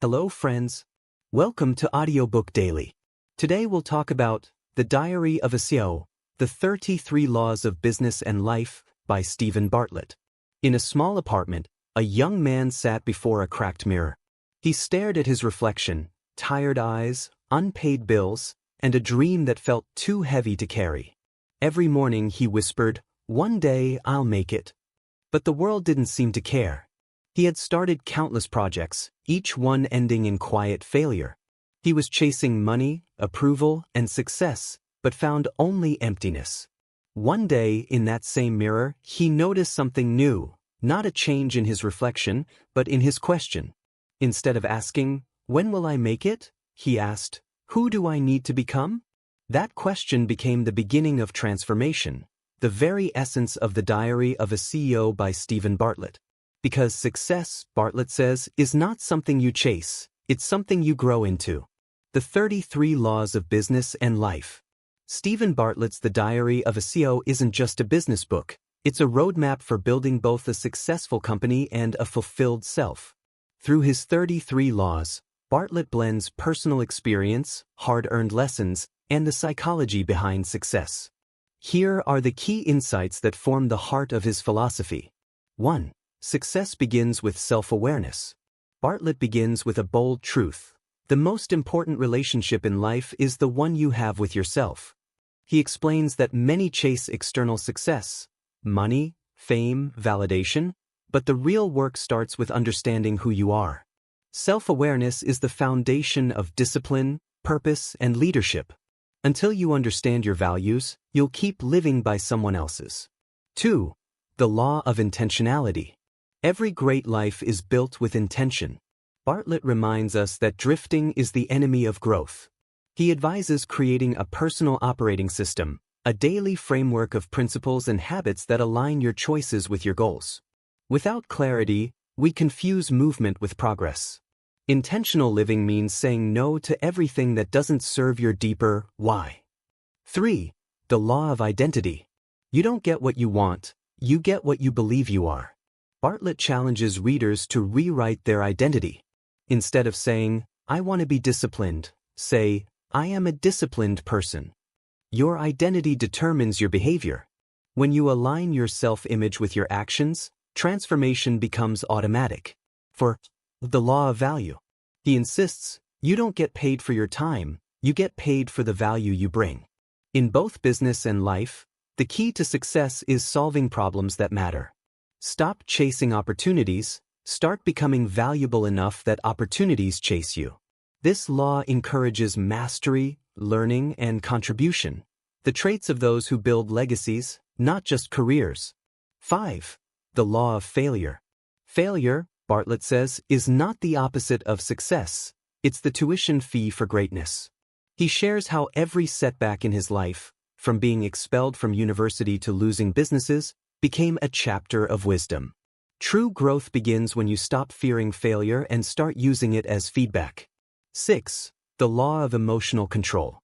Hello friends. Welcome to Audiobook Daily. Today we'll talk about The Diary of a CEO, The 33 Laws of Business and Life by Steven Bartlett. In a small apartment, a young man sat before a cracked mirror. He stared at his reflection, tired eyes, unpaid bills, and a dream that felt too heavy to carry. Every morning he whispered, "One day I'll make it." But the world didn't seem to care. He had started countless projects, each one ending in quiet failure. He was chasing money, approval, and success, but found only emptiness. One day, in that same mirror, he noticed something new, not a change in his reflection, but in his question. Instead of asking, "When will I make it?" he asked, "Who do I need to become?" That question became the beginning of transformation, the very essence of The Diary of a CEO by Steven Bartlett. Because success, Bartlett says, is not something you chase, it's something you grow into. The 33 Laws of Business and Life. Steven Bartlett's The Diary of a CEO isn't just a business book, it's a roadmap for building both a successful company and a fulfilled self. Through his 33 laws, Bartlett blends personal experience, hard-earned lessons, and the psychology behind success. Here are the key insights that form the heart of his philosophy. 1. Success begins with self-awareness. Bartlett begins with a bold truth. The most important relationship in life is the one you have with yourself. He explains that many chase external success, money, fame, validation, but the real work starts with understanding who you are. Self-awareness is the foundation of discipline, purpose, and leadership. Until you understand your values, you'll keep living by someone else's. 2. The law of intentionality. Every great life is built with intention. Bartlett reminds us that drifting is the enemy of growth. He advises creating a personal operating system, a daily framework of principles and habits that align your choices with your goals. Without clarity, we confuse movement with progress. Intentional living means saying no to everything that doesn't serve your deeper why. 3. The law of identity. You don't get what you want, you get what you believe you are. Bartlett challenges readers to rewrite their identity. Instead of saying, "I want to be disciplined," say, "I am a disciplined person." Your identity determines your behavior. When you align your self-image with your actions, transformation becomes automatic. 4. The law of value. He insists, you don't get paid for your time, you get paid for the value you bring. In both business and life, the key to success is solving problems that matter. Stop chasing opportunities, start becoming valuable enough that opportunities chase you. This law encourages mastery, learning, and contribution, the traits of those who build legacies, not just careers. 5. The law of failure. Failure, Bartlett says, is not the opposite of success, it's the tuition fee for greatness. He shares how every setback in his life, from being expelled from university to losing businesses, became a chapter of wisdom. True growth begins when you stop fearing failure and start using it as feedback. 6. The law of emotional control.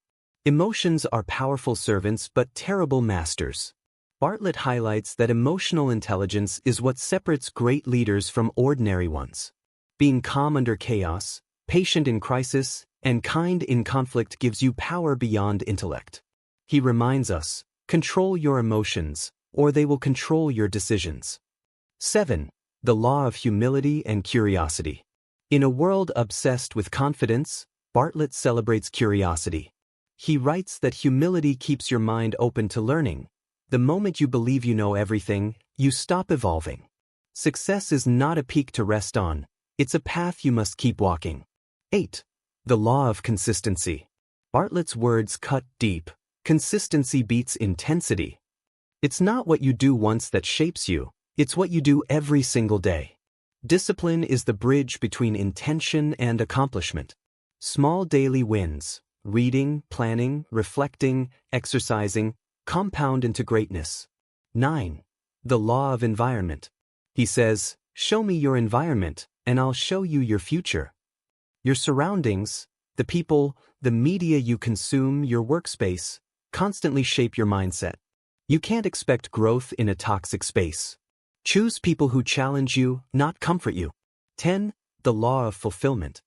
Emotions are powerful servants but terrible masters. Bartlett highlights that emotional intelligence is what separates great leaders from ordinary ones. Being calm under chaos, patient in crisis, and kind in conflict gives you power beyond intellect. He reminds us, control your emotions, or they will control your decisions. 7. The law of humility and curiosity. In a world obsessed with confidence, Bartlett celebrates curiosity. He writes that humility keeps your mind open to learning. The moment you believe you know everything, you stop evolving. Success is not a peak to rest on, it's a path you must keep walking. 8. The law of consistency. Bartlett's words cut deep. Consistency beats intensity. It's not what you do once that shapes you, it's what you do every single day. Discipline is the bridge between intention and accomplishment. Small daily wins, reading, planning, reflecting, exercising, compound into greatness. 9. The law of environment. He says, show me your environment, and I'll show you your future. Your surroundings, the people, the media you consume, your workspace, constantly shape your mindset. You can't expect growth in a toxic space. Choose people who challenge you, not comfort you. 10. The law of fulfillment.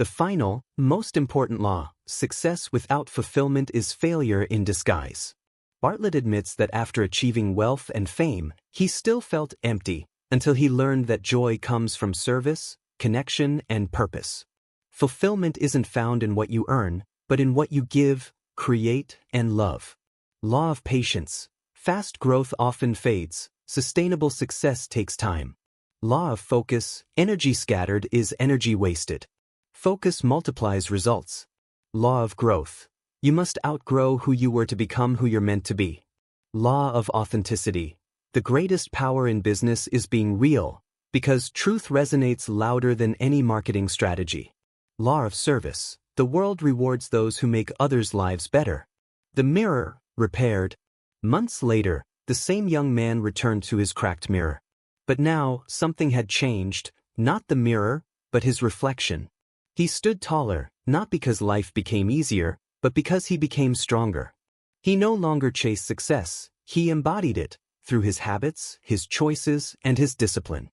The final, most important law: success without fulfillment is failure in disguise. Bartlett admits that after achieving wealth and fame, he still felt empty until he learned that joy comes from service, connection, and purpose. Fulfillment isn't found in what you earn, but in what you give, create, and love. Law of patience: fast growth often fades, sustainable success takes time. Law of focus: energy scattered is energy wasted. Focus multiplies results. Law of growth: you must outgrow who you were to become who you're meant to be. Law of authenticity: the greatest power in business is being real, because truth resonates louder than any marketing strategy. Law of service: the world rewards those who make others' lives better. The mirror, repaired. Months later, the same young man returned to his cracked mirror. But now, something had changed, not the mirror, but his reflection. He stood taller, not because life became easier, but because he became stronger. He no longer chased success, he embodied it, through his habits, his choices, and his discipline.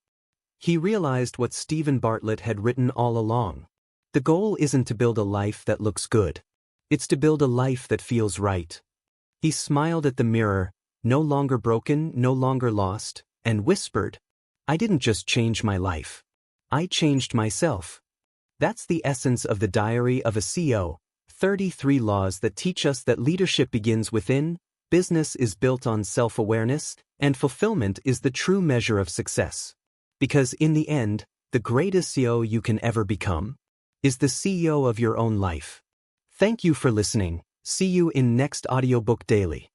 He realized what Steven Bartlett had written all along. The goal isn't to build a life that looks good. It's to build a life that feels right. He smiled at the mirror, no longer broken, no longer lost, and whispered, "I didn't just change my life. I changed myself." That's the essence of the Diary of a CEO, 33 laws that teach us that leadership begins within, business is built on self-awareness, and fulfillment is the true measure of success. Because in the end, the greatest CEO you can ever become is the CEO of your own life. Thank you for listening. See you in next Audiobook Daily.